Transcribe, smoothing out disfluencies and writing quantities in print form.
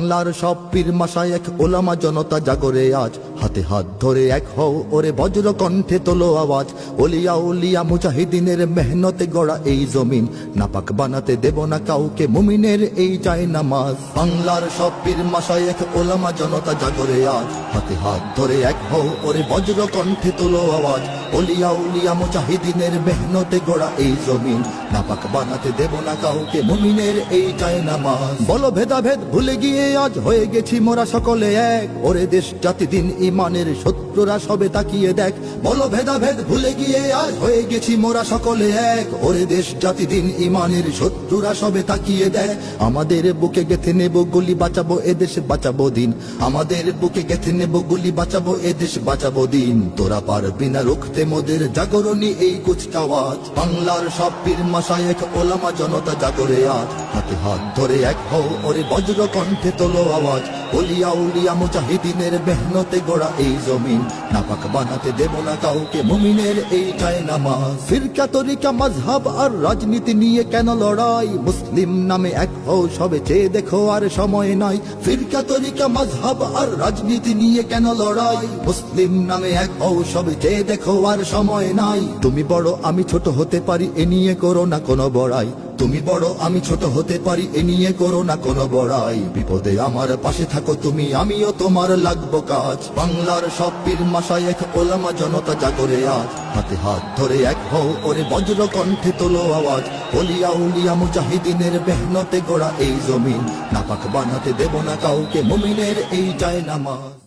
বাংলার সব পীর মাশায়েখ ওলামা জনতা জাগরে আজ, হাতে হাত ধরে এক হও ওরে বজ্র কণ্ঠে তোলো আওয়াজ। ওলিয়া উলিয়া মুজাহিদিনের মেহনতে গড়া এই জমিন, নাপাক বানাতে দেব না কাউকে মুমিনের এই চাই নামাজ। বাংলার সব পীর মাশায়েখ ওলামা জনতা জাগরে আজ, হাতে হাত ধরে এক হও ওরে বজ্র কণ্ঠে তোলো আওয়াজ। ওলিয়া উলিয়া মুজাহিদিনের মেহনতে গড়া এই জমিন, নাপাক বানাতে দেব না কাউকে মুমিনের এই চাই নামাজ। বলো ভেদাভেদ ভুলে গিয়ে আজ হয়ে গেছি মোরা সকলে এক, ওরে দেশ জাতি দিন ইমানের শত্রুরা সবে তাকিয়ে দেখ। বলো ভেদাভেদ ভুলে গিয়ে আজ হয়ে গেছি মোরা সকলে এক, ওরে দেশ জাতি দিন ইমানের শত্রুরা সবে তাকিয়ে দেখ। আমাদের বুকে গেঁথে নেব গুলি, বাঁচাবো এদেশ বাঁচাবো দিন। আমাদের বুকে গেঁথে নেব গুলি, বাঁচাবো এদেশ বাঁচাবো দিন। তোরা পারবি না রুখতে মোদের জাগরণী এই কুচকাওয়াজ। বাংলার সব পীর মাশায়েখ ওলামা জনতা জাগরে আজ, হাতে হাত ধরে এক হও ওরে বজ্র কণ্ঠে তোলো আওয়াজ। ওলিয়া উলিয়া মুজাহিদিনের মেহনতে গড়া এই জমিন, নাপাক বানাতে দেব না কাউকে মুমিনের এই চাই নামাজ। ফিরকা তরিকা মাযহাব আর রাজনীতি নিয়ে কেন লড়াই, মুসলিম নামে এক হও সবে চেয়ে দেখো আর সময় নাই। ফিরকা তরিকা মাযহাব আর রাজনীতি নিয়ে কেন লড়াই, মুসলিম নামে এক হও সবে চেয়ে দেখো আর সময় নাই। তুমি বড় আমি ছোট হতে পারি এ নিয়ে করো না কোনো বড়াই, তুমি বড় আমি ছোট হতে পারি এ নিয়ে করো না কোনো বড়াই। বিপদে আমার পাশে থাকো তুমি, আমিও তোমার লাগবো কাজ। বাংলার সব পীর মাশায়েখ ওলামা জনতা জাগরে আজ, হাতে হাত ধরে এক হও ওরে বজ্র কণ্ঠে তোলো আওয়াজ। ওলিয়া উলিয়া মুজাহিদিনের মেহনতে গড়া এই জমিন, নাপাক বানাতে দেব না কাউকে মুমিনের এই চাই নামাজ।